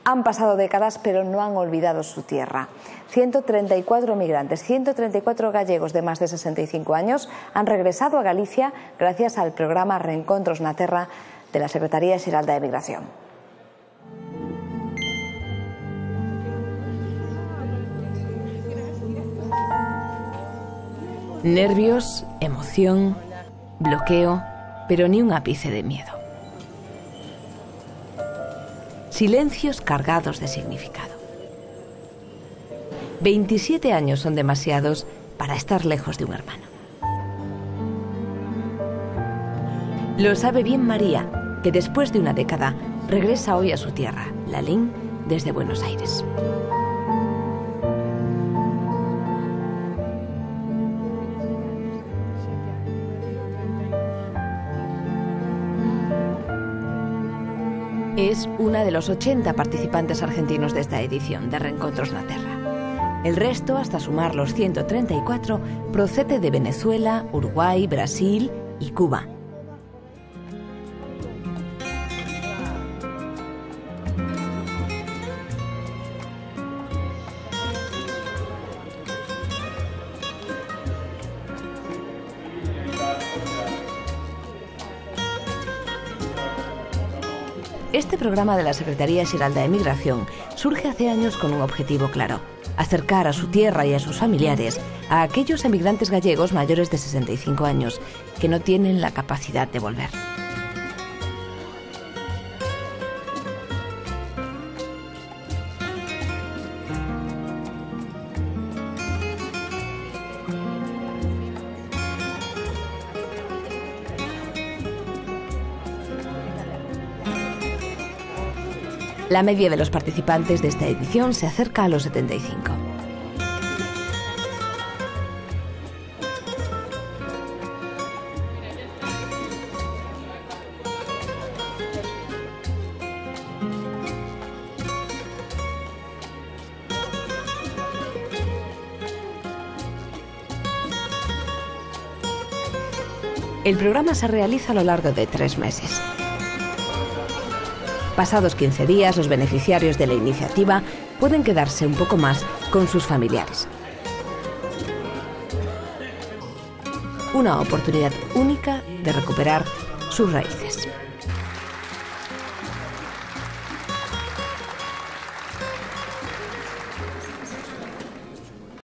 Han pasado décadas, pero no han olvidado su tierra. 134 migrantes, 134 gallegos de más de 65 años han regresado a Galicia gracias al programa Reencontros na Terra de la Secretaría Xeral da Emigración. Nervios, emoción, bloqueo, pero ni un ápice de miedo. Silencios cargados de significado. 27 años son demasiados para estar lejos de un hermano. Lo sabe bien María, que después de una década regresa hoy a su tierra, Lalín, desde Buenos Aires. Es una de los 80 participantes argentinos de esta edición de Reencontros na Terra. El resto, hasta sumar los 134, procede de Venezuela, Uruguay, Brasil y Cuba. Este programa de la Secretaría Xeral da Emigración surge hace años con un objetivo claro: acercar a su tierra y a sus familiares a aquellos emigrantes gallegos mayores de 65 años que no tienen la capacidad de volver. La media de los participantes de esta edición se acerca a los 75. El programa se realiza a lo largo de 3 meses. Pasados 15 días, los beneficiarios de la iniciativa pueden quedarse un poco más con sus familiares. Una oportunidad única de recuperar sus raíces.